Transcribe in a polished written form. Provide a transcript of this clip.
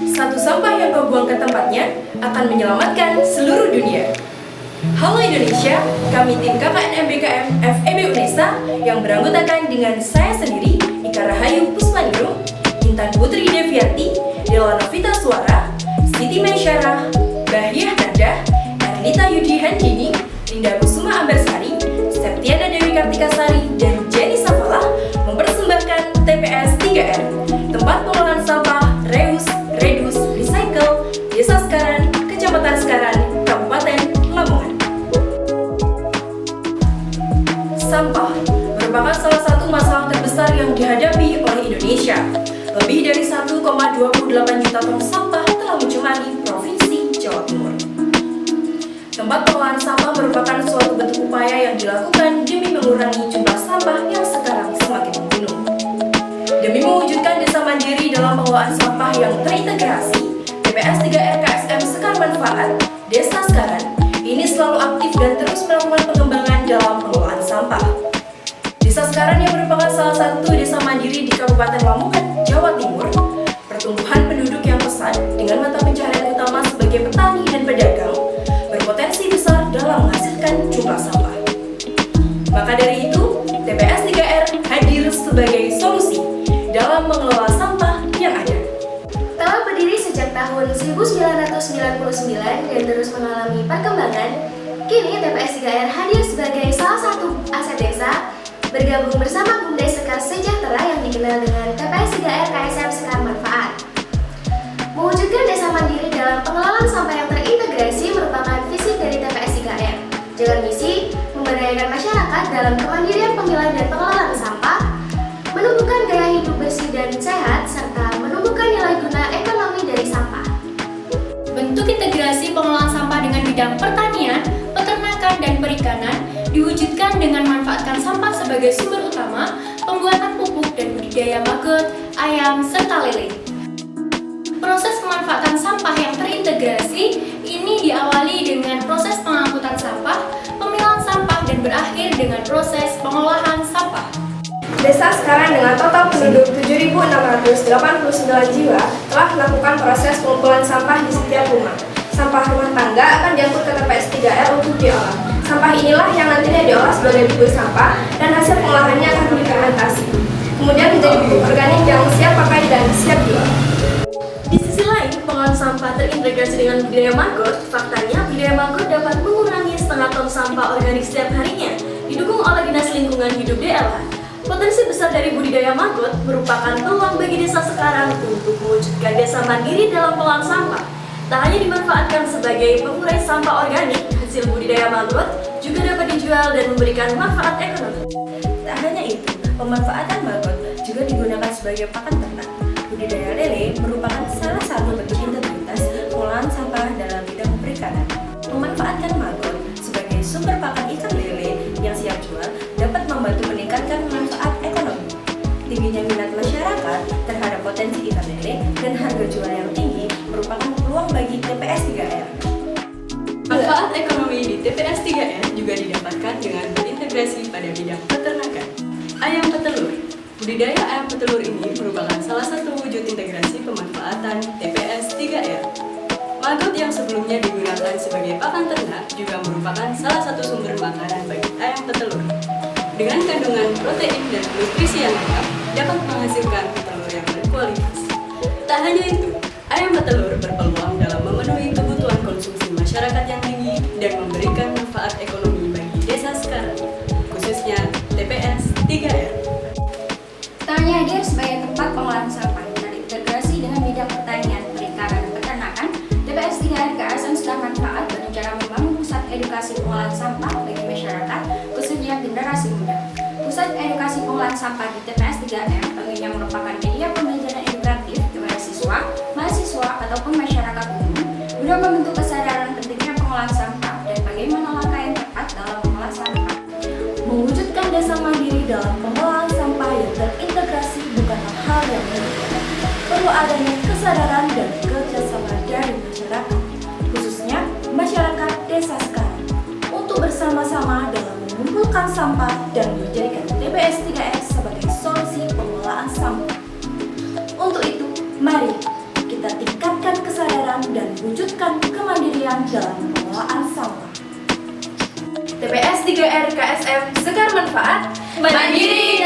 Satu sampah yang kau buang ke tempatnya akan menyelamatkan seluruh dunia. Halo Indonesia, kami tim KKN MBKM FEB UNESA yang beranggotakan dengan saya sendiri, Ika Rahayu Puspanirung, Intan Putri Devianti, Delano Vita Suara, Siti Mesyarah, Bahyah Nanda, Ernita Yudi Handini, Linda Kusuma Ambersari, Septiana Dewi Kartikasari, dan Jenny Safala mempersembahkan TPS 3R, tempat pengolahan sampah, reus, redus, recycle, Desa Sekaran, Kecamatan Sekaran, Kabupaten Lamongan. Sampah merupakan salah satu masalah terbesar yang dihadapi oleh Indonesia. Lebih dari 1,28 juta ton sampah telah mencemari Provinsi Jawa Timur. Tempat pengolahan sampah merupakan suatu bentuk upaya yang dilakukan demi mengurangi jumlah sampah yang sekarang semakin membunuh. Demi mewujudkan desa mandiri dalam pengelolaan sampah yang terintegrasi, TPS 3R KSM Sekar Manfaat, Desa Sekaran, ini selalu aktif dan terus melakukan pengembangan dalam pengelolaan sampah. Desa Sekaran yang merupakan salah satu desa mandiri di Kabupaten Lamongan, Jawa Timur, pertumbuhan penduduk yang pesat dengan mata pencaharian utama sebagai petani dan pedagang, berpotensi besar dalam menghasilkan jumlah sampah. Maka dari itu, TPS 3R hadir sebagai solusi dalam mengelola sampah yang ada. Telah berdiri sejak tahun 1999 dan terus mengalami perkembangan, kini TPS 3R hadir sebagai salah satu aset desa, bergabung bersama BUMDes Sekar Sejahtera yang dikenal dengan TPS 3R KSM Sekar Manfaat. Mewujudkan desa mandiri dalam pengelolaan sampah yang terintegrasi merupakan visi dari TPS 3R. Dengan misi memberdayakan masyarakat dalam kemandirian pemilah dan pengelolaan sampah, menumbuhkan gaya hidup bersih dan sehat, serta menumbuhkan nilai guna ekonomi dari sampah. Bentuk integrasi pengelolaan sampah dengan bidang pertanian, peternakan, dan perikanan diwujudkan dengan memanfaatkan sampah sebagai sumber utama, pembuatan pupuk dan budidaya maggot, ayam, serta lele. Proses pemanfaatan sampah yang terintegrasi ini diawali dengan proses pengangkutan sampah, pemilahan sampah, dan berakhir dengan proses pengolahan sampah. Desa Sekaran dengan total penduduk 7.689 jiwa telah melakukan proses pengumpulan sampah di setiap rumah. Sampah rumah tangga akan diangkut ke TPS 3R untuk diolah. Sampah inilah yang nantinya diolah sebagai bubur sampah dan hasil pengolahannya akan difermentasi. Kemudian menjadi pupuk organik yang siap pakai dan siap jual. Di sisi lain, pengolahan sampah terintegrasi dengan budidaya maggot. Faktanya, budidaya maggot dapat mengurangi setengah ton sampah organik setiap harinya, didukung oleh Dinas Lingkungan Hidup DLH. Potensi besar dari budidaya maggot merupakan peluang bagi desa Sekaran untuk mewujudkan desa mandiri dalam pengolahan sampah. Tak hanya dimanfaatkan sebagai pengurai sampah organik, hasil budidaya maggot juga dapat dijual dan memberikan manfaat ekonomi. Tak hanya itu, pemanfaatan maggot juga digunakan sebagai pakan ternak. Budidaya lele merupakan salah satu bentuk integritas pengolahan sampah dalam bidang perikanan. Memanfaatkan maggot sebagai sumber pakan ikan lele yang siap jual dapat membantu meningkatkan manfaat ekonomi. Tingginya minat masyarakat terhadap potensi ikan lele dan harga jual yang tinggi merupakan peluang bagi TPS 3R. Manfaat ekonomi di TPS 3R juga didapatkan dengan berintegrasi pada bidang peternakan. Ayam petelur. Budidaya ayam petelur ini merupakan salah satu wujud integrasi pemanfaatan TPS 3R. Maggot yang sebelumnya digunakan sebagai pakan ternak juga merupakan salah satu sumber makanan bagi ayam petelur. Dengan kandungan protein dan nutrisi yang lengkap, dapat menghasilkan telur yang berkualitas. Tak hanya itu, ayam petelur berpeluang dalam memenuhi kebutuhan konsumsi masyarakat yang tinggi dan memberikan manfaat ekonomi bagi desa Sekaran, khususnya TPS 3R. Tak hanya hadir sebagai tempat pengolahan sampah yang terintegrasi dengan bidang pertanian, perikanan, dan peternakan, TPS 3R KSM Sekar Manfaat berencana membangun pusat edukasi pengolahan sampah bagi masyarakat, khususnya generasi muda. Pusat edukasi pengolahan sampah di TPS 3R tentunya merupakan media pembelajaran edukatif kepada siswa, mahasiswa, ataupun masyarakat umum guna membentuk kesadaran pentingnya pengolahan sampah dan bagaimana langkah yang tepat dalam mengolah sampah. Mewujudkan desa mandiri dalam pengolahan sampah yang terintegrasi bukanlah hal yang mudah. Perlu adanya kesadaran dan kerjasama dari masyarakat, khususnya masyarakat desa Sekaran, untuk bersama-sama dalam mengumpulkan sampah dan menjadikan TPS 3R sebagai solusi pengelolaan sampah. Untuk itu, mari kita tingkatkan tiang jalan pengelolaan sampah. TPS 3R KSM Sekar Manfaat Mandiri